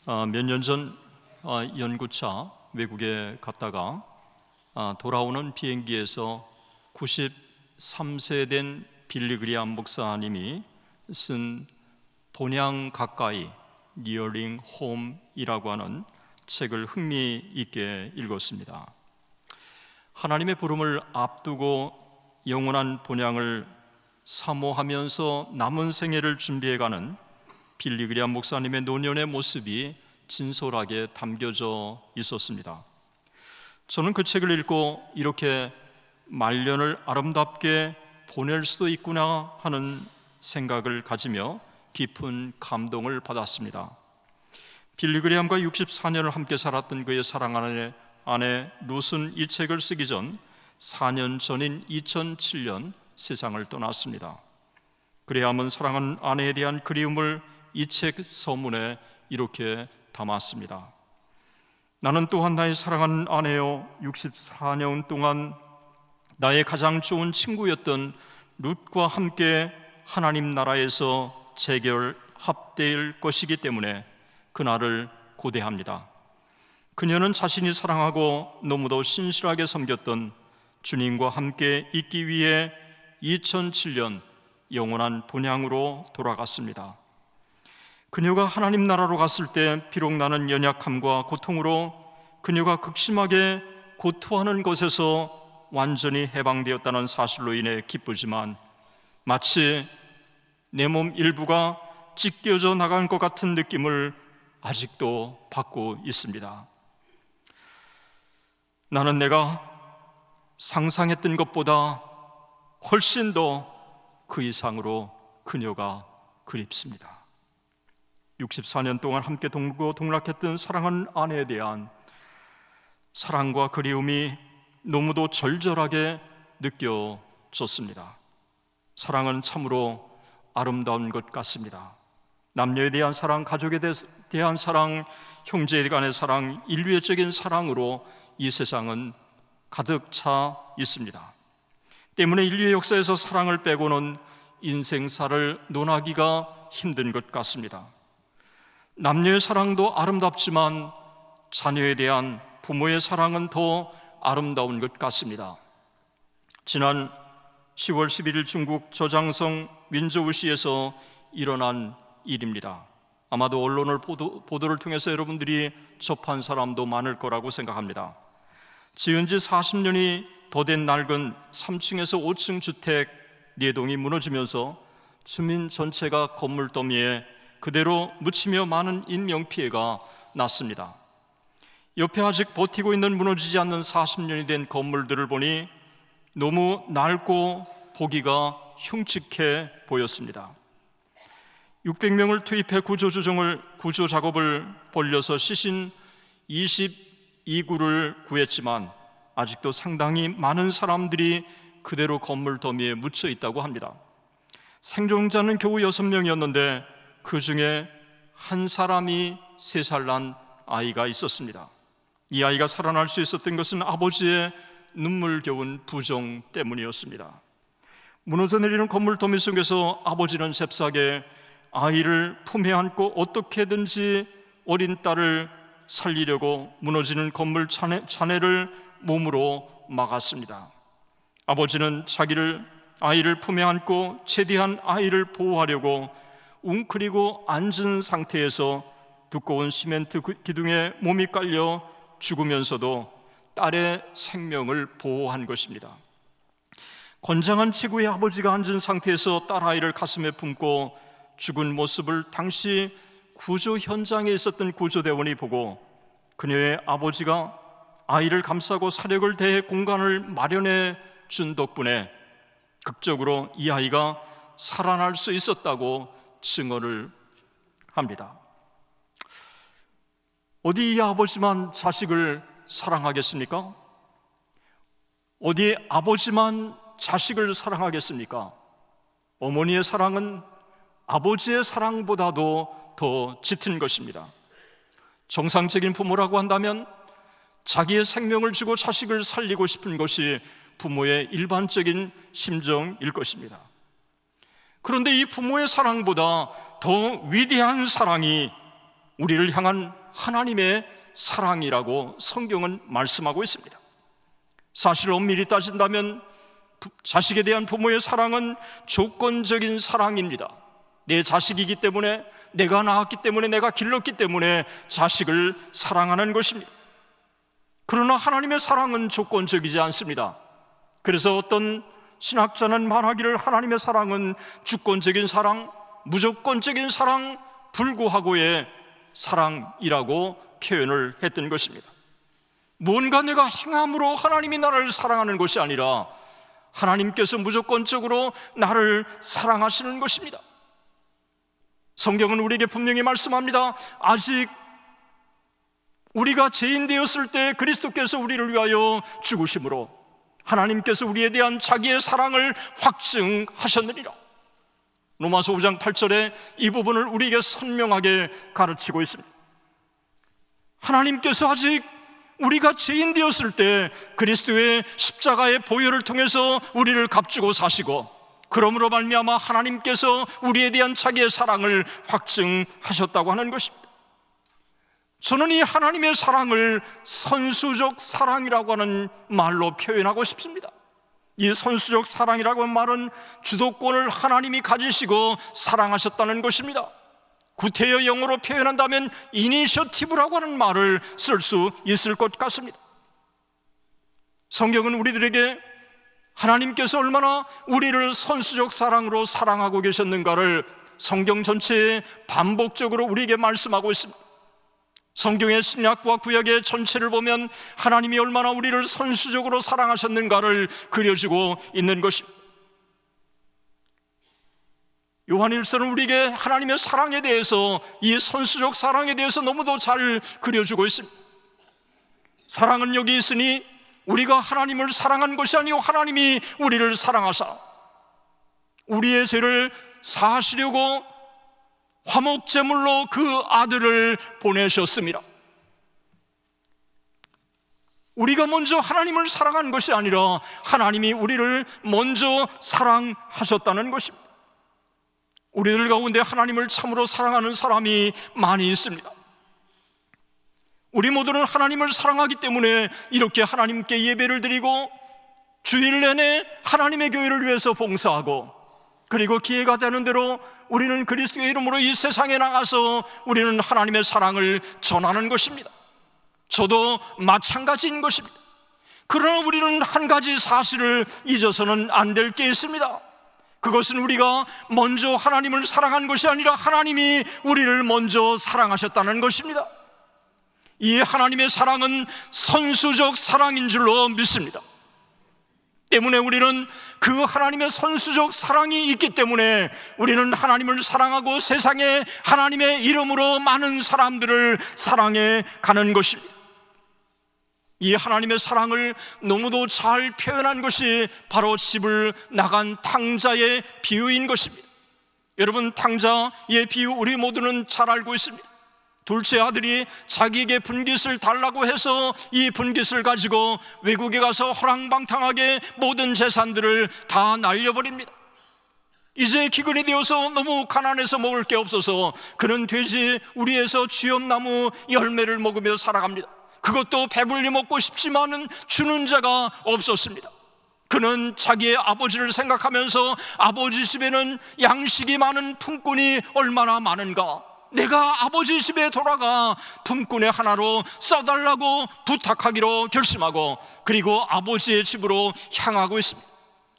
몇 년 전 연구차 외국에 갔다가 돌아오는 비행기에서 93세 된 빌리그리암 목사님이 쓴 본향 가까이 Nearing Home이라고 하는 책을 흥미있게 읽었습니다. 하나님의 부름을 앞두고 영원한 본향을 사모하면서 남은 생애를 준비해가는 빌리그리암 목사님의 노년의 모습이 진솔하게 담겨져 있었습니다. 저는 그 책을 읽고 이렇게 말년을 아름답게 보낼 수도 있구나 하는 생각을 가지며 깊은 감동을 받았습니다. 빌리그리암과 64년을 함께 살았던 그의 사랑하는 아내 룻은 이 책을 쓰기 전 4년 전인 2007년 세상을 떠났습니다. 그리함은 사랑하는 아내에 대한 그리움을 이 책 서문에 이렇게 담았습니다. 나는 또한 나의 사랑하는 아내여, 64년 동안 나의 가장 좋은 친구였던 룻과 함께 하나님 나라에서 재결합될 것이기 때문에 그날을 고대합니다. 그녀는 자신이 사랑하고 너무도 신실하게 섬겼던 주님과 함께 있기 위해 2007년 영원한 본향으로 돌아갔습니다. 그녀가 하나님 나라로 갔을 때 비록 나는 연약함과 고통으로 그녀가 극심하게 고통하는 것에서 완전히 해방되었다는 사실로 인해 기쁘지만 마치 내 몸 일부가 찢겨져 나간 것 같은 느낌을 아직도 받고 있습니다. 나는 내가 상상했던 것보다 훨씬 더 그 이상으로 그녀가 그립습니다. 64년 동안 함께 동고 동락했던 사랑하는 아내에 대한 사랑과 그리움이 너무도 절절하게 느껴졌습니다. 사랑은 참으로 아름다운 것 같습니다. 남녀에 대한 사랑, 가족에 대한 사랑, 형제 간의 사랑, 인류애적인 사랑으로 이 세상은 가득 차 있습니다. 때문에 인류의 역사에서 사랑을 빼고는 인생사를 논하기가 힘든 것 같습니다. 남녀의 사랑도 아름답지만 자녀에 대한 부모의 사랑은 더 아름다운 것 같습니다. 지난 10월 11일 중국 저장성 민저우시에서 일어난 일입니다. 아마도 언론을 보도를 통해서 여러분들이 접한 사람도 많을 거라고 생각합니다. 지은 지 40년이 더 된 낡은 3층에서 5층 주택 4동이 무너지면서 주민 전체가 건물 더미에 그대로 묻히며 많은 인명피해가 났습니다. 옆에 아직 버티고 있는 무너지지 않는 40년이 된 건물들을 보니 너무 낡고 보기가 흉측해 보였습니다. 600명을 투입해 구조 작업을 벌려서 시신 22구를 구했지만 아직도 상당히 많은 사람들이 그대로 건물 더미에 묻혀 있다고 합니다. 생존자는 겨우 6명이었는데 그 중에 한 사람이 3살 난 아이가 있었습니다. 이 아이가 살아날 수 있었던 것은 아버지의 눈물겨운 부정 때문이었습니다. 무너져 내리는 건물 더미 속에서 아버지는 잽싸게 아이를 품에 안고 어떻게든지 어린 딸을 살리려고 무너지는 건물 잔해를 몸으로 막았습니다. 아버지는 아이를 품에 안고 최대한 아이를 보호하려고 웅크리고 앉은 상태에서 두꺼운 시멘트 기둥에 몸이 깔려 죽으면서도 딸의 생명을 보호한 것입니다. 건장한 체구의 아버지가 앉은 상태에서 딸아이를 가슴에 품고 죽은 모습을 당시 구조 현장에 있었던 구조대원이 보고 그녀의 아버지가 아이를 감싸고 사력을 대해 공간을 마련해 준 덕분에 극적으로 이 아이가 살아날 수 있었다고 증언을 합니다. 어디 이 아버지만 자식을 사랑하겠습니까? 어디 아버지만 자식을 사랑하겠습니까? 어머니의 사랑은 아버지의 사랑보다도 더 짙은 것입니다. 정상적인 부모라고 한다면 자기의 생명을 주고 자식을 살리고 싶은 것이 부모의 일반적인 심정일 것입니다. 그런데 이 부모의 사랑보다 더 위대한 사랑이 우리를 향한 하나님의 사랑이라고 성경은 말씀하고 있습니다. 사실 엄밀히 따진다면 자식에 대한 부모의 사랑은 조건적인 사랑입니다. 내 자식이기 때문에, 내가 낳았기 때문에, 내가 길렀기 때문에 자식을 사랑하는 것입니다. 그러나 하나님의 사랑은 조건적이지 않습니다. 그래서 어떤 신학자는 말하기를 하나님의 사랑은 주권적인 사랑, 무조건적인 사랑, 불구하고의 사랑이라고 표현을 했던 것입니다. 뭔가 내가 행함으로 하나님이 나를 사랑하는 것이 아니라 하나님께서 무조건적으로 나를 사랑하시는 것입니다. 성경은 우리에게 분명히 말씀합니다. 아직 우리가 죄인 되었을 때 그리스도께서 우리를 위하여 죽으심으로 하나님께서 우리에 대한 자기의 사랑을 확증하셨느니라. 로마서 5장 8절에 이 부분을 우리에게 선명하게 가르치고 있습니다. 하나님께서 아직 우리가 죄인 되었을 때 그리스도의 십자가의 보혈을 통해서 우리를 값주고 사시고, 그러므로 말미암아 하나님께서 우리에 대한 자기의 사랑을 확증하셨다고 하는 것입니다. 저는 이 하나님의 사랑을 선수적 사랑이라고 하는 말로 표현하고 싶습니다. 이 선수적 사랑이라고 하는 말은 주도권을 하나님이 가지시고 사랑하셨다는 것입니다. 구태여 영어로 표현한다면 이니셔티브라고 하는 말을 쓸 수 있을 것 같습니다. 성경은 우리들에게 하나님께서 얼마나 우리를 선수적 사랑으로 사랑하고 계셨는가를 성경 전체에 반복적으로 우리에게 말씀하고 있습니다. 성경의 신약과 구약의 전체를 보면 하나님이 얼마나 우리를 선수적으로 사랑하셨는가를 그려주고 있는 것입니다. 요한일서는 우리에게 하나님의 사랑에 대해서, 이 선수적 사랑에 대해서 너무도 잘 그려주고 있습니다. 사랑은 여기 있으니 우리가 하나님을 사랑한 것이 아니고 하나님이 우리를 사랑하사 우리의 죄를 사하시려고 화목제물로 그 아들을 보내셨습니다. 우리가 먼저 하나님을 사랑한 것이 아니라 하나님이 우리를 먼저 사랑하셨다는 것입니다. 우리들 가운데 하나님을 참으로 사랑하는 사람이 많이 있습니다. 우리 모두는 하나님을 사랑하기 때문에 이렇게 하나님께 예배를 드리고 주일 내내 하나님의 교회를 위해서 봉사하고, 그리고 기회가 되는 대로 우리는 그리스도의 이름으로 이 세상에 나가서 우리는 하나님의 사랑을 전하는 것입니다. 저도 마찬가지인 것입니다. 그러나 우리는 한 가지 사실을 잊어서는 안 될 게 있습니다. 그것은 우리가 먼저 하나님을 사랑한 것이 아니라 하나님이 우리를 먼저 사랑하셨다는 것입니다. 이 하나님의 사랑은 선수적 사랑인 줄로 믿습니다. 때문에 우리는 그 하나님의 선수적 사랑이 있기 때문에 우리는 하나님을 사랑하고 세상에 하나님의 이름으로 많은 사람들을 사랑해 가는 것입니다. 이 하나님의 사랑을 너무도 잘 표현한 것이 바로 집을 나간 탕자의 비유인 것입니다. 여러분, 탕자의 비유 우리 모두는 잘 알고 있습니다. 둘째 아들이 자기에게 분깃을 달라고 해서 이 분깃을 가지고 외국에 가서 허랑방탕하게 모든 재산들을 다 날려버립니다. 이제 기근이 되어서 너무 가난해서 먹을 게 없어서 그는 돼지 우리에서 쥐엄나무 열매를 먹으며 살아갑니다. 그것도 배불리 먹고 싶지만은 주는 자가 없었습니다. 그는 자기의 아버지를 생각하면서 아버지 집에는 양식이 많은 품꾼이 얼마나 많은가, 내가 아버지 집에 돌아가 품꾼의 하나로 써달라고 부탁하기로 결심하고, 그리고 아버지의 집으로 향하고 있습니다.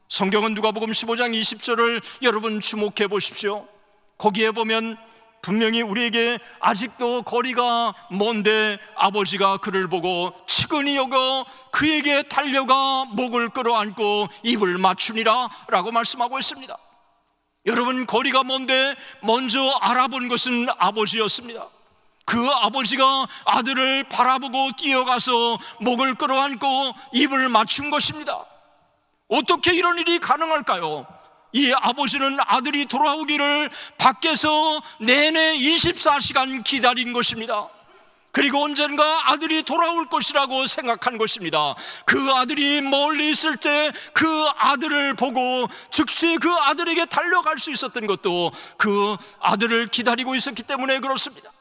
성경은 누가복음 15장 20절을 여러분 주목해 보십시오. 거기에 보면 분명히 우리에게 아직도 거리가 먼데 아버지가 그를 보고 측은히 여겨 그에게 달려가 목을 끌어안고 입을 맞추니라 라고 말씀하고 있습니다. 여러분, 거리가 먼데 먼저 알아본 것은 아버지였습니다. 그 아버지가 아들을 바라보고 뛰어가서 목을 끌어안고 입을 맞춘 것입니다. 어떻게 이런 일이 가능할까요? 이 아버지는 아들이 돌아오기를 밖에서 내내 24시간 기다린 것입니다. 그리고 언젠가 아들이 돌아올 것이라고 생각한 것입니다. 그 아들이 멀리 있을 때 그 아들을 보고 즉시 그 아들에게 달려갈 수 있었던 것도 그 아들을 기다리고 있었기 때문에 그렇습니다.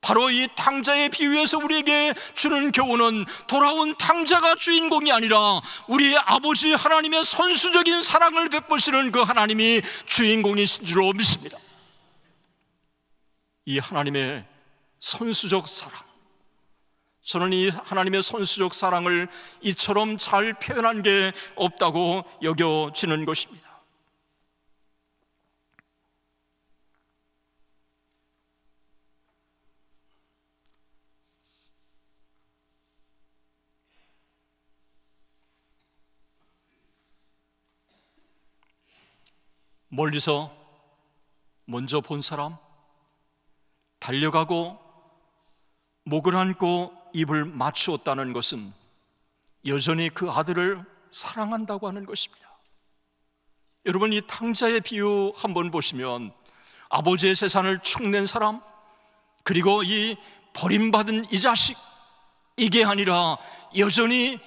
바로 이 탕자의 비유에서 우리에게 주는 교훈은 돌아온 탕자가 주인공이 아니라 우리 아버지 하나님의 선수적인 사랑을 베푸시는 그 하나님이 주인공이신 줄로 믿습니다. 이 하나님의 선수적 사랑, 저는 이 하나님의 선수적 사랑을 이처럼 잘 표현한 게 없다고 여겨지는 것입니다. 멀리서 먼저 본 사람, 달려가고 목을 안고 입을 맞추었다는 것은 여전히 그 아들을 사랑한다고 하는 것입니다. 여러분, 이 탕자의 비유 한번 보시면 아버지의 재산을 축낸 사람, 그리고 이 버림받은 이 자식, 이게 아니라 여전히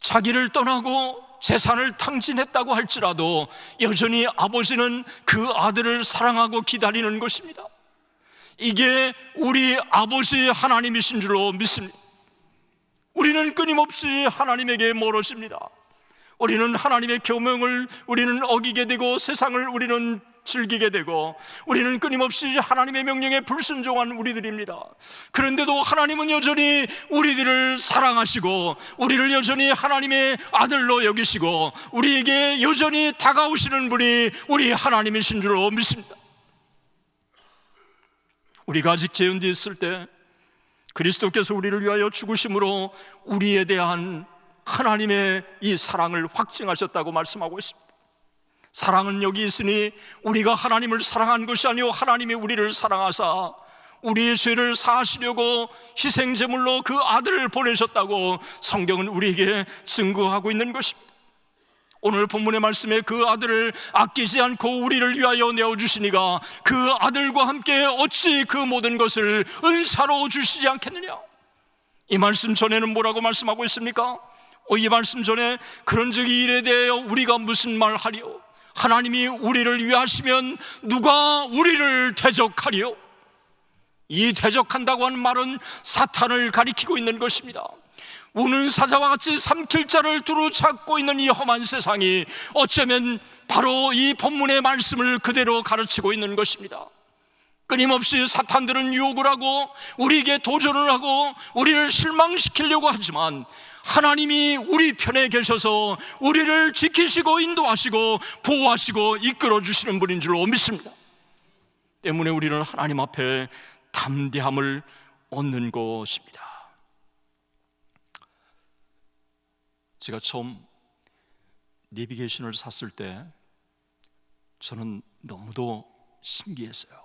자기를 떠나고 재산을 탕진했다고 할지라도 여전히 아버지는 그 아들을 사랑하고 기다리는 것입니다. 이게 우리 아버지 하나님이신 줄로 믿습니다. 우리는 끊임없이 하나님에게 멀어집니다. 우리는 하나님의 계명을 우리는 어기게 되고 세상을 우리는 즐기게 되고 우리는 끊임없이 하나님의 명령에 불순종한 우리들입니다. 그런데도 하나님은 여전히 우리들을 사랑하시고 우리를 여전히 하나님의 아들로 여기시고 우리에게 여전히 다가오시는 분이 우리 하나님이신 줄로 믿습니다. 우리가 아직 죄인되어 있을 때 그리스도께서 우리를 위하여 죽으심으로 우리에 대한 하나님의 이 사랑을 확증하셨다고 말씀하고 있습니다. 사랑은 여기 있으니 우리가 하나님을 사랑한 것이 아니요 하나님이 우리를 사랑하사 우리의 죄를 사하시려고 희생제물로 그 아들을 보내셨다고 성경은 우리에게 증거하고 있는 것입니다. 오늘 본문의 말씀에 그 아들을 아끼지 않고 우리를 위하여 내어주시니가 그 아들과 함께 어찌 그 모든 것을 은사로 주시지 않겠느냐. 이 말씀 전에는 뭐라고 말씀하고 있습니까? 이 말씀 전에 그런즉 이 일에 대하여 우리가 무슨 말 하리요? 하나님이 우리를 위하시면 누가 우리를 대적하리요? 이 대적한다고 하는 말은 사탄을 가리키고 있는 것입니다. 우는 사자와 같이 삼킬 자를 두루 찾고 있는 이 험한 세상이 어쩌면 바로 이 본문의 말씀을 그대로 가르치고 있는 것입니다. 끊임없이 사탄들은 유혹을 하고 우리에게 도전을 하고 우리를 실망시키려고 하지만 하나님이 우리 편에 계셔서 우리를 지키시고 인도하시고 보호하시고 이끌어주시는 분인 줄로 믿습니다. 때문에 우리는 하나님 앞에 담대함을 얻는 것입니다. 제가 처음 내비게이션을 샀을 때 저는 너무도 신기했어요.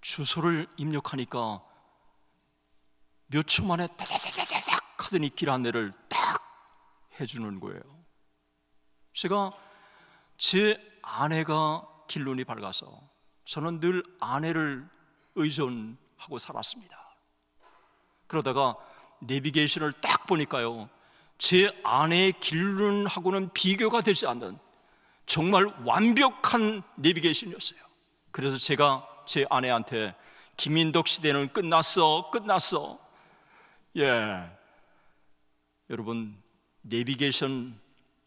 주소를 입력하니까 몇 초 만에 따다다다닥 하더니 길 안내를 딱 해주는 거예요. 제가 제 아내가 길눈이 밝아서 저는 늘 아내를 의존하고 살았습니다. 그러다가 내비게이션을 딱 보니까요, 제 아내의 길눈하고는 비교가 되지 않는 정말 완벽한 내비게이션이었어요. 그래서 제가 제 아내한테 김인덕 시대는 끝났어. 여러분, 내비게이션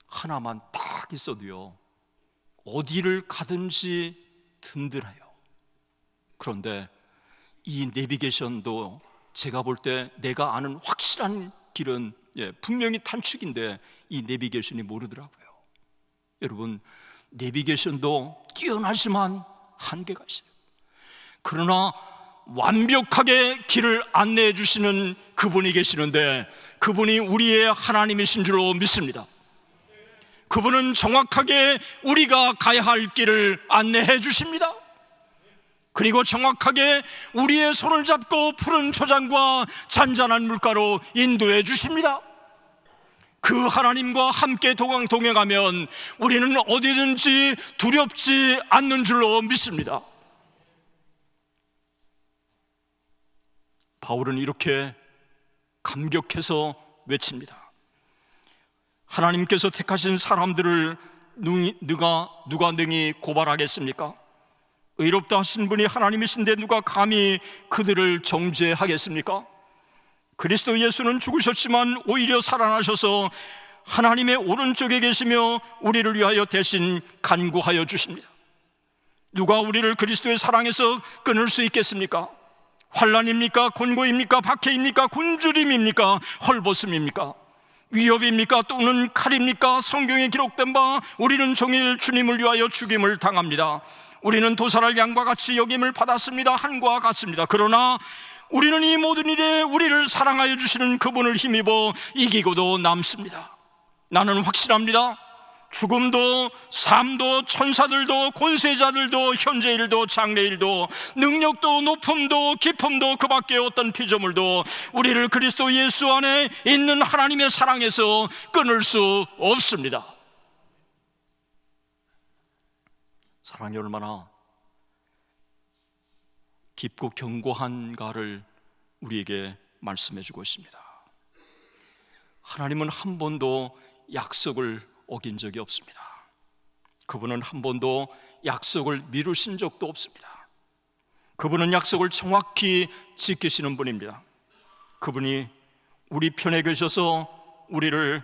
하나만 딱 있어도요 어디를 가든지 든든해요. 그런데 이 내비게이션도 제가 볼 때 내가 아는 확실한 길은 분명히 단축인데 이 내비게이션이 모르더라고요. 여러분, 내비게이션도 뛰어나지만 한계가 있어요. 그러나 완벽하게 길을 안내해 주시는 그분이 계시는데 그분이 우리의 하나님이신 줄로 믿습니다. 그분은 정확하게 우리가 가야 할 길을 안내해 주십니다. 그리고 정확하게 우리의 손을 잡고 푸른 초장과 잔잔한 물가로 인도해 주십니다. 그 하나님과 함께 동행하면 우리는 어디든지 두렵지 않는 줄로 믿습니다. 바울은 이렇게 감격해서 외칩니다. 하나님께서 택하신 사람들을 누가 능히 고발하겠습니까? 의롭다 하신 분이 하나님이신데 누가 감히 그들을 정죄하겠습니까? 그리스도 예수는 죽으셨지만 오히려 살아나셔서 하나님의 오른쪽에 계시며 우리를 위하여 대신 간구하여 주십니다. 누가 우리를 그리스도의 사랑에서 끊을 수 있겠습니까? 환난입니까? 곤고입니까? 박해입니까? 굶주림입니까? 헐벗음입니까? 위협입니까? 또는 칼입니까? 성경에 기록된 바 우리는 종일 주님을 위하여 죽임을 당합니다. 우리는 도살할 양과 같이 여김을 받았습니다. 한과 같습니다. 그러나 우리는 이 모든 일에 우리를 사랑하여 주시는 그분을 힘입어 이기고도 남습니다. 나는 확실합니다. 죽음도 삶도 천사들도 권세자들도 현재일도 장래일도 능력도 높음도 깊음도 그 밖에 어떤 피조물도 우리를 그리스도 예수 안에 있는 하나님의 사랑에서 끊을 수 없습니다. 사랑이 얼마나 깊고 견고한가를 우리에게 말씀해 주고 있습니다. 하나님은 한 번도 약속을 어긴 적이 없습니다. 그분은 한 번도 약속을 미루신 적도 없습니다. 그분은 약속을 정확히 지키시는 분입니다. 그분이 우리 편에 계셔서 우리를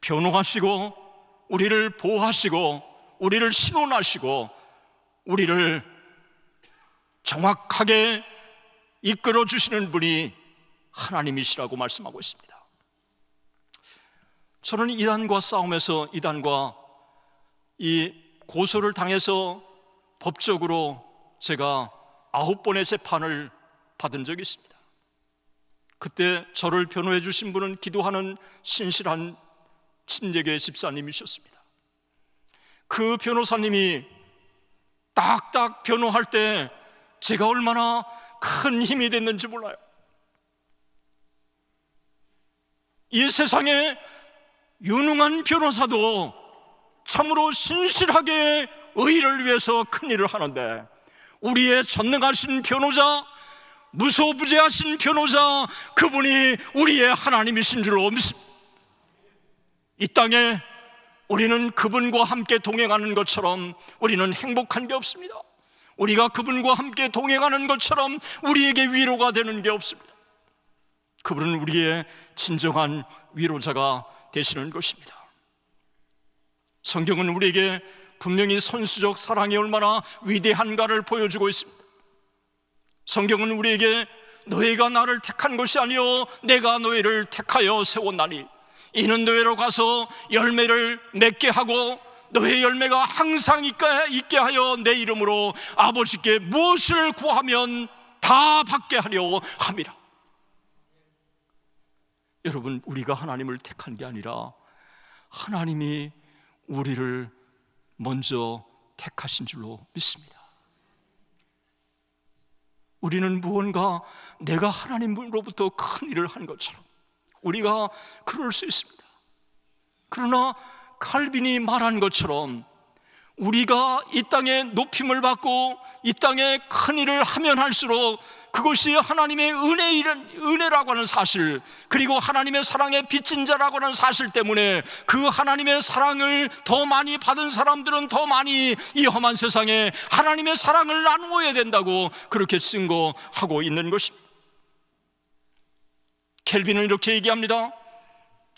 변호하시고 우리를 보호하시고 우리를 신원하시고 우리를 정확하게 이끌어 주시는 분이 하나님이시라고 말씀하고 있습니다. 저는 이단과 싸움에서 이단과 이 고소를 당해서 법적으로 제가 9번의 재판을 받은 적이 있습니다. 그때 저를 변호해 주신 분은 기도하는 신실한 친예계 집사님이셨습니다. 그 변호사님이 딱딱 변호할 때 제가 얼마나 큰 힘이 됐는지 몰라요. 이 세상에 유능한 변호사도 참으로 신실하게 의를 위해서 큰 일을 하는데 우리의 전능하신 변호자, 무소부재하신 변호자, 그분이 우리의 하나님이신 줄로 믿습니다. 이 땅에 우리는 그분과 함께 동행하는 것처럼 우리는 행복한 게 없습니다. 우리가 그분과 함께 동행하는 것처럼 우리에게 위로가 되는 게 없습니다. 그분은 우리의 진정한 위로자가 되시는 것입니다. 성경은 우리에게 분명히 선수적 사랑이 얼마나 위대한가를 보여주고 있습니다. 성경은 우리에게 너희가 나를 택한 것이 아니요 내가 너희를 택하여 세웠나니 이는 너희로 가서 열매를 맺게 하고 너희 열매가 항상 있게 하여 내 이름으로 아버지께 무엇을 구하면 다 받게 하려 함이라. 여러분, 우리가 하나님을 택한 게 아니라 하나님이 우리를 먼저 택하신 줄로 믿습니다. 우리는 무언가 내가 하나님으로부터 큰 일을 한 것처럼 우리가 그럴 수 있습니다. 그러나 칼빈이 말한 것처럼 우리가 이 땅에 높임을 받고 이 땅에 큰 일을 하면 할수록 그것이 하나님의 은혜라고 하는 사실, 그리고 하나님의 사랑에 빚진 자라고 하는 사실 때문에 그 하나님의 사랑을 더 많이 받은 사람들은 더 많이 이 험한 세상에 하나님의 사랑을 나누어야 된다고 그렇게 증거하고 있는 것입니다. 켈빈은 이렇게 얘기합니다.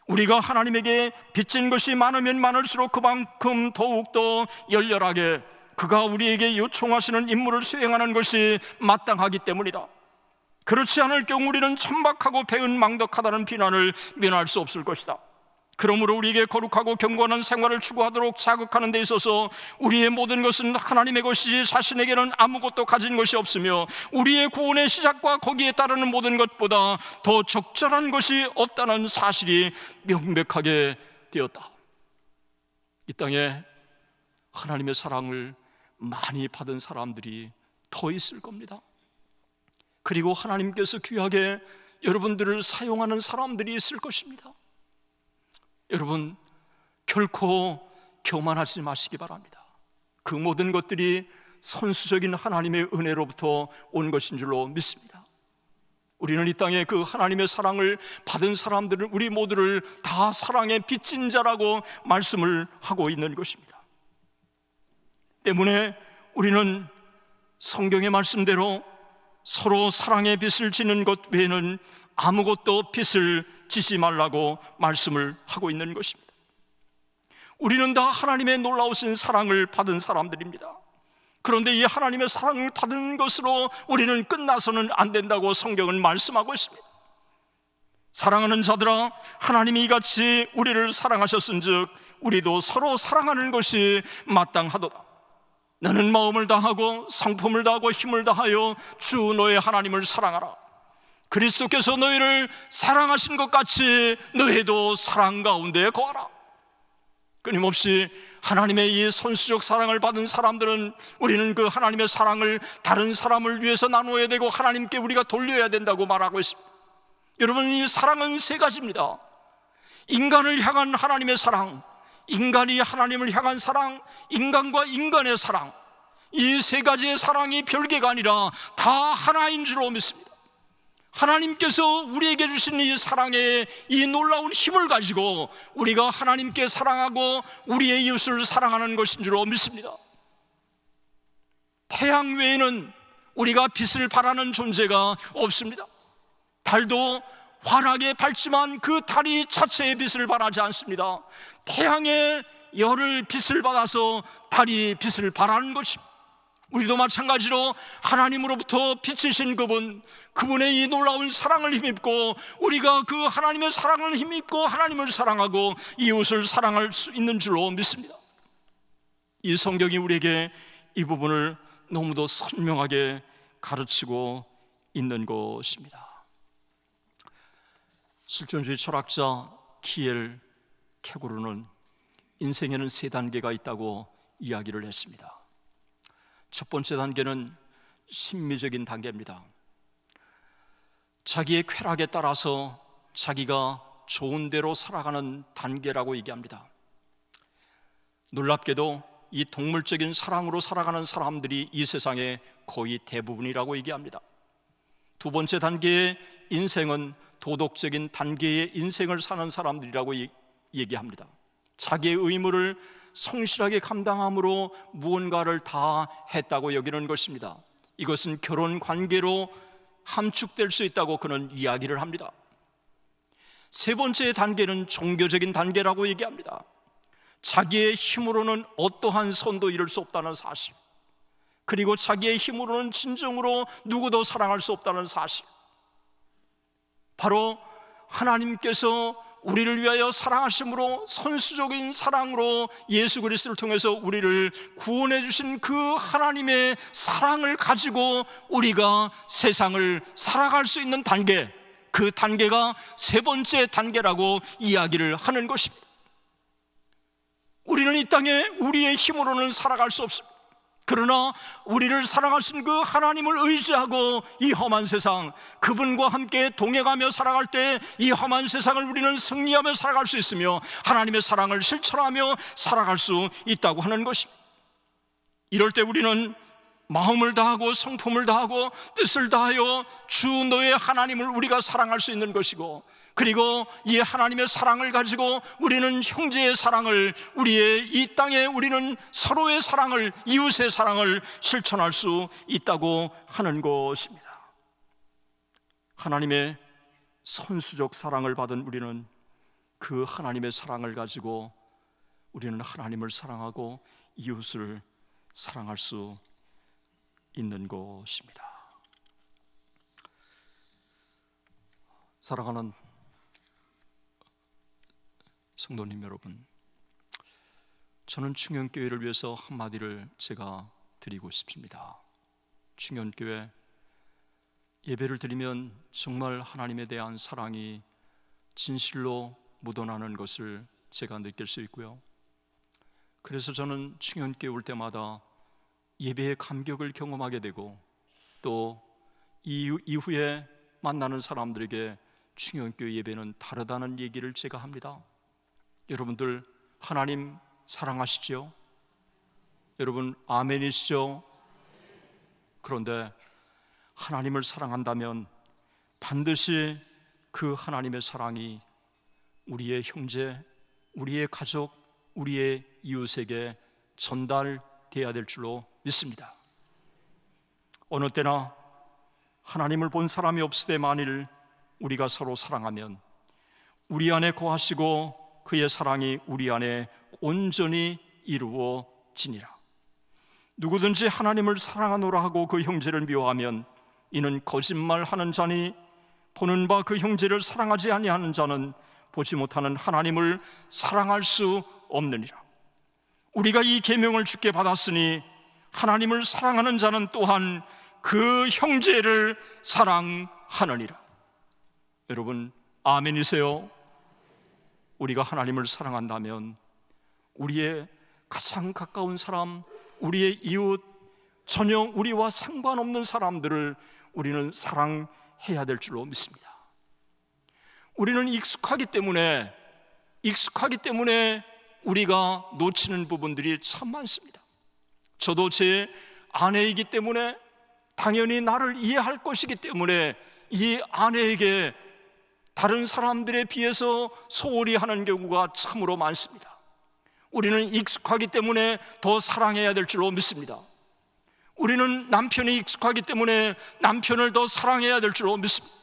우리가 하나님에게 빚진 것이 많으면 많을수록 그만큼 더욱더 열렬하게 그가 우리에게 요청하시는 임무를 수행하는 것이 마땅하기 때문이다. 그렇지 않을 경우 우리는 천박하고 배은망덕하다는 비난을 면할 수 없을 것이다. 그러므로 우리에게 거룩하고 경건한 생활을 추구하도록 자극하는 데 있어서 우리의 모든 것은 하나님의 것이지 자신에게는 아무것도 가진 것이 없으며 우리의 구원의 시작과 거기에 따르는 모든 것보다 더 적절한 것이 없다는 사실이 명백하게 되었다. 이 땅에 하나님의 사랑을 많이 받은 사람들이 더 있을 겁니다. 그리고 하나님께서 귀하게 여러분들을 사용하는 사람들이 있을 것입니다. 여러분, 결코 교만하지 마시기 바랍니다. 그 모든 것들이 선수적인 하나님의 은혜로부터 온 것인 줄로 믿습니다. 우리는 이 땅에 그 하나님의 사랑을 받은 사람들을, 우리 모두를 다 사랑에 빚진 자라고 말씀을 하고 있는 것입니다. 때문에 우리는 성경의 말씀대로 서로 사랑의 빚을 지는 것 외에는 아무것도 빚을 지지 말라고 말씀을 하고 있는 것입니다. 우리는 다 하나님의 놀라우신 사랑을 받은 사람들입니다. 그런데 이 하나님의 사랑을 받은 것으로 우리는 끝나서는 안 된다고 성경은 말씀하고 있습니다. 사랑하는 자들아, 하나님이 이같이 우리를 사랑하셨은즉 우리도 서로 사랑하는 것이 마땅하도다. 너는 마음을 다하고 성품을 다하고 힘을 다하여 주 너의 하나님을 사랑하라. 그리스도께서 너희를 사랑하신 것 같이 너희도 사랑 가운데 거하라. 끊임없이 하나님의 이 선수적 사랑을 받은 사람들은 우리는 그 하나님의 사랑을 다른 사람을 위해서 나누어야 되고 하나님께 우리가 돌려야 된다고 말하고 있습니다. 여러분, 이 사랑은 세 가지입니다. 인간을 향한 하나님의 사랑, 인간이 하나님을 향한 사랑, 인간과 인간의 사랑, 이 세 가지의 사랑이 별개가 아니라 다 하나인 줄로 믿습니다. 하나님께서 우리에게 주신 이 사랑의 이 놀라운 힘을 가지고 우리가 하나님께 사랑하고 우리의 이웃을 사랑하는 것인 줄로 믿습니다. 태양 외에는 우리가 빛을 발하는 존재가 없습니다. 달도 환하게 밝지만 그 달이 자체의 빛을 발하지 않습니다. 태양의 열을 빛을 받아서 달이 빛을 발하는 것입니다. 우리도 마찬가지로 하나님으로부터 빛이신 그분의 이 놀라운 사랑을 힘입고 우리가 그 하나님의 사랑을 힘입고 하나님을 사랑하고 이웃을 사랑할 수 있는 줄로 믿습니다. 이 성경이 우리에게 이 부분을 너무도 선명하게 가르치고 있는 것입니다. 실존주의 철학자 키엘 케고르는 인생에는 세 단계가 있다고 이야기를 했습니다. 첫 번째 단계는 심미적인 단계입니다. 자기의 쾌락에 따라서 자기가 좋은 대로 살아가는 단계라고 얘기합니다. 놀랍게도 이 동물적인 사랑으로 살아가는 사람들이 이 세상의 거의 대부분이라고 얘기합니다. 두 번째 단계의 인생은 도덕적인 단계의 인생을 사는 사람들이라고 얘기합니다. 자기의 의무를 성실하게 감당함으로 무언가를 다 했다고 여기는 것입니다. 이것은 결혼 관계로 함축될 수 있다고 그는 이야기를 합니다. 세 번째 단계는 종교적인 단계라고 얘기합니다. 자기의 힘으로는 어떠한 선도 이룰 수 없다는 사실, 그리고 자기의 힘으로는 진정으로 누구도 사랑할 수 없다는 사실, 바로 하나님께서 우리를 위하여 사랑하심으로 선수적인 사랑으로 예수 그리스도를 통해서 우리를 구원해 주신 그 하나님의 사랑을 가지고 우리가 세상을 살아갈 수 있는 단계, 그 단계가 세 번째 단계라고 이야기를 하는 것입니다. 우리는 이 땅에 우리의 힘으로는 살아갈 수 없습니다. 그러나 우리를 사랑하신 그 하나님을 의지하고 이 험한 세상, 그분과 함께 동행하며 살아갈 때 이 험한 세상을 우리는 승리하며 살아갈 수 있으며 하나님의 사랑을 실천하며 살아갈 수 있다고 하는 것입니다. 이럴 때 우리는 마음을 다하고 성품을 다하고 뜻을 다하여 주 너의 하나님을 우리가 사랑할 수 있는 것이고, 그리고 이 하나님의 사랑을 가지고 우리는 형제의 사랑을, 우리의 이 땅에 우리는 서로의 사랑을, 이웃의 사랑을 실천할 수 있다고 하는 것입니다. 하나님의 선수적 사랑을 받은 우리는 그 하나님의 사랑을 가지고 우리는 하나님을 사랑하고 이웃을 사랑할 수 있는 것입니다. 사랑하는 성도님 여러분, 저는 충현교회를 위해서 한마디를 제가 드리고 싶습니다. 충현교회 예배를 드리면 정말 하나님에 대한 사랑이 진실로 묻어나는 것을 제가 느낄 수 있고요, 그래서 저는 충현교회 올 때마다 예배의 감격을 경험하게 되고, 또 이후에 만나는 사람들에게 충현교회 예배는 다르다는 얘기를 제가 합니다. 여러분들 하나님 사랑하시죠? 여러분 아멘이시죠? 그런데 하나님을 사랑한다면 반드시 그 하나님의 사랑이 우리의 형제, 우리의 가족, 우리의 이웃에게 전달되어야 될 줄로 믿습니다. 어느 때나 하나님을 본 사람이 없으되 만일 우리가 서로 사랑하면 우리 안에 거하시고 그의 사랑이 우리 안에 온전히 이루어지니라. 누구든지 하나님을 사랑하노라 하고 그 형제를 미워하면 이는 거짓말하는 자니 보는 바 그 형제를 사랑하지 아니하는 자는 보지 못하는 하나님을 사랑할 수 없느니라. 우리가 이 계명을 주께 받았으니 하나님을 사랑하는 자는 또한 그 형제를 사랑하느니라. 여러분 아멘이세요? 우리가 하나님을 사랑한다면 우리의 가장 가까운 사람, 우리의 이웃, 전혀 우리와 상관없는 사람들을 우리는 사랑해야 될 줄로 믿습니다. 우리는 익숙하기 때문에 우리가 놓치는 부분들이 참 많습니다. 저도 제 아내이기 때문에 당연히 나를 이해할 것이기 때문에 이 아내에게 다른 사람들에 비해서 소홀히 하는 경우가 참으로 많습니다. 우리는 익숙하기 때문에 더 사랑해야 될 줄로 믿습니다. 우리는 남편이 익숙하기 때문에 남편을 더 사랑해야 될 줄로 믿습니다.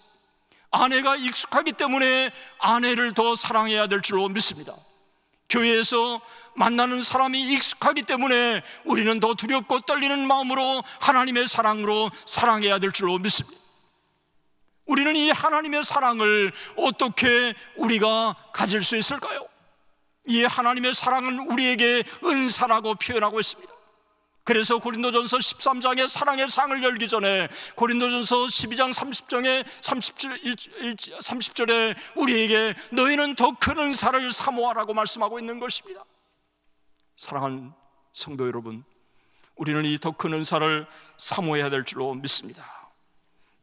아내가 익숙하기 때문에 아내를 더 사랑해야 될 줄로 믿습니다. 교회에서 만나는 사람이 익숙하기 때문에 우리는 더 두렵고 떨리는 마음으로 하나님의 사랑으로 사랑해야 될 줄로 믿습니다. 우리는 이 하나님의 사랑을 어떻게 우리가 가질 수 있을까요? 이 하나님의 사랑은 우리에게 은사라고 표현하고 있습니다. 그래서 고린도전서 13장에 사랑의 상을 열기 전에 고린도전서 12장 30절에 우리에게 너희는 더 큰 은사를 사모하라고 말씀하고 있는 것입니다. 사랑하는 성도 여러분, 우리는 이 더 큰 은사를 사모해야 될 줄로 믿습니다.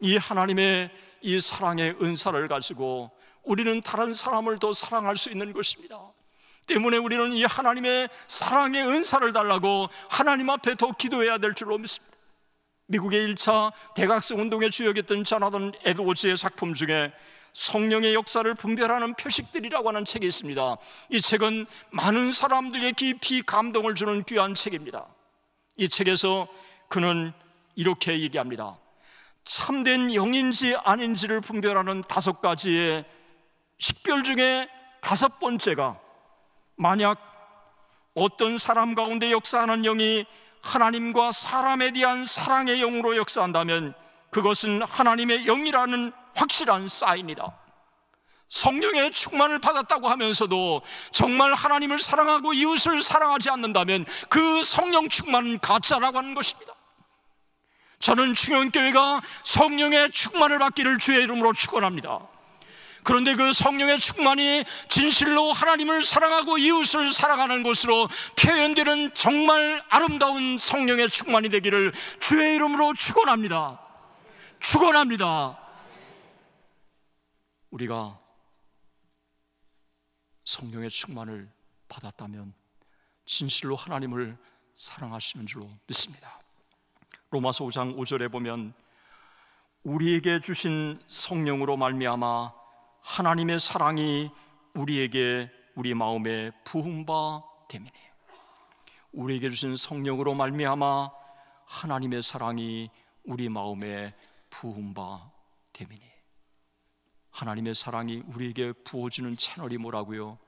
이 하나님의 이 사랑의 은사를 가지고 우리는 다른 사람을 더 사랑할 수 있는 것입니다. 때문에 우리는 이 하나님의 사랑의 은사를 달라고 하나님 앞에 더 기도해야 될 줄로 믿습니다. 미국의 1차 대각성 운동의 주역이었던 조나단 에드워즈의 작품 중에 성령의 역사를 분별하는 표식들이라고 하는 책이 있습니다. 이 책은 많은 사람들에게 깊이 감동을 주는 귀한 책입니다. 이 책에서 그는 이렇게 얘기합니다. 참된 영인지 아닌지를 분별하는 5가지의 식별 중에 5번째가 만약 어떤 사람 가운데 역사하는 영이 하나님과 사람에 대한 사랑의 영으로 역사한다면 그것은 하나님의 영이라는 확실한 사인이다. 성령의 충만을 받았다고 하면서도 정말 하나님을 사랑하고 이웃을 사랑하지 않는다면 그 성령 충만은 가짜라고 하는 것입니다. 저는 충영교회가 성령의 충만을 받기를 주의 이름으로 축원합니다. 그런데 그 성령의 충만이 진실로 하나님을 사랑하고 이웃을 사랑하는 것으로 표현되는 정말 아름다운 성령의 충만이 되기를 주의 이름으로 축원합니다. 축원합니다. 우리가 성령의 충만을 받았다면 진실로 하나님을 사랑하시는 줄로 믿습니다. 로마서 5장 5절에 보면 우리에게 주신 성령으로 말미암아 하나님의 사랑이 우리에게 우리 마음에 부은 바 됨이니, 우리에게 주신 성령으로 말미암아 하나님의 사랑이 우리 마음에 부은 바 됨이니, 하나님의 사랑이 우리에게 부어주는 채널이 뭐라고요?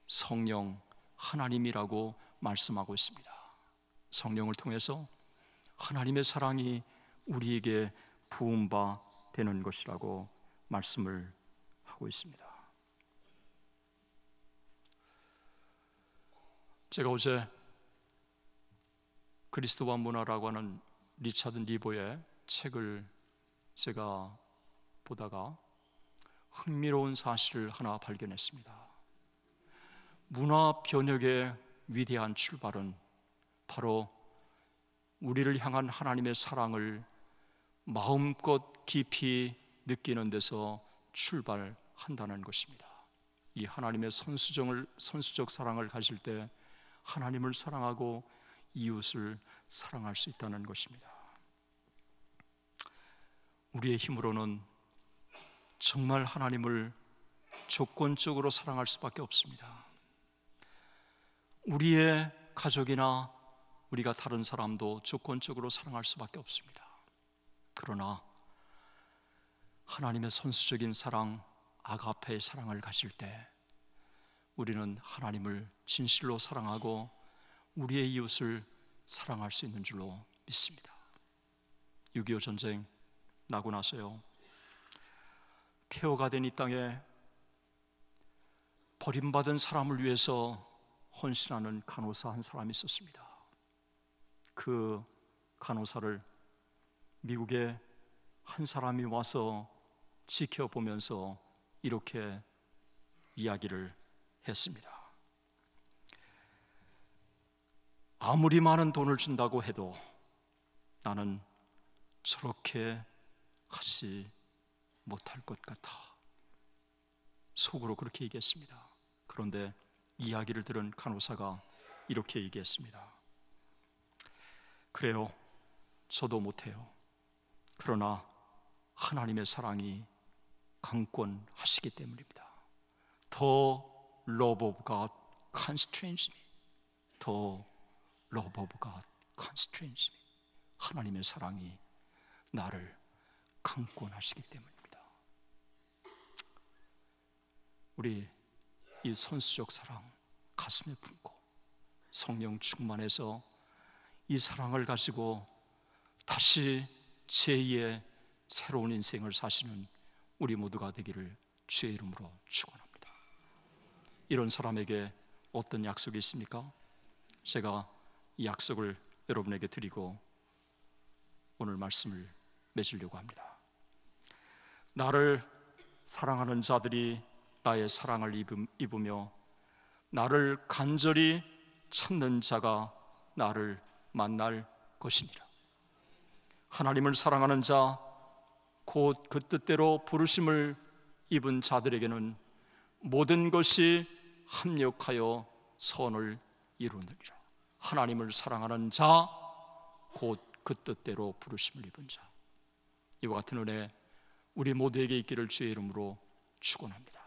성령, 하나님이라고 말씀하고 있습니다. 성령을 통해서 하나님의 사랑이 우리에게 부은 바 되는 것이라고 말씀을 하고 있습니다. 제가 어제 그리스도와 문화라고 하는 리차드 리보의 책을 제가 보다가 흥미로운 사실을 하나 발견했습니다. 문화 변혁의 위대한 출발은 바로 우리를 향한 하나님의 사랑을 마음껏 깊이 느끼는 데서 출발한다는 것입니다. 이 하나님의 선수적 사랑을 가질 때 하나님을 사랑하고 이웃을 사랑할 수 있다는 것입니다. 우리의 힘으로는 정말 하나님을 조건적으로 사랑할 수밖에 없습니다. 우리의 가족이나 우리가 다른 사람도 조건적으로 사랑할 수밖에 없습니다. 그러나 하나님의 선수적인 사랑, 아가페의 사랑을 가질 때 우리는 하나님을 진실로 사랑하고 우리의 이웃을 사랑할 수 있는 줄로 믿습니다. 6.25 전쟁 나고 나서요, 폐허가 된 이 땅에 버림받은 사람을 위해서 헌신하는 간호사 한 사람이 있었습니다. 그 간호사를 미국의 한 사람이 와서 지켜보면서 이렇게 이야기를 했습니다. 아무리 많은 돈을 준다고 해도 나는 저렇게 하지 못할 것 같아. 속으로 그렇게 얘기했습니다. 그런데 이야기를 들은 간호사가 이렇게 얘기했습니다. 그래요, 저도 못해요. 그러나 하나님의 사랑이 강권하시기 때문입니다. The love of God constrains me. The love of God constrains me. 하나님의 사랑이 나를 강권하시기 때문입니다. 우리 이 선수적 사랑 가슴에 품고 성령 충만해서 이 사랑을 가지고 다시 제2의 새로운 인생을 사시는 우리 모두가 되기를 주의 이름으로 축원합니다. 이런 사람에게 어떤 약속이 있습니까? 제가 이 약속을 여러분에게 드리고 오늘 말씀을 맺으려고 합니다. 나를 사랑하는 자들이 나의 사랑을 입으며 나를 간절히 찾는 자가 나를 만날 것이니라. 하나님을 사랑하는 자, 곧 그 뜻대로 부르심을 입은 자들에게는 모든 것이 합력하여 선을 이루느니라. 하나님을 사랑하는 자, 곧 그 뜻대로 부르심을 입은 자. 이와 같은 은혜 우리 모두에게 있기를 주의 이름으로 축원합니다.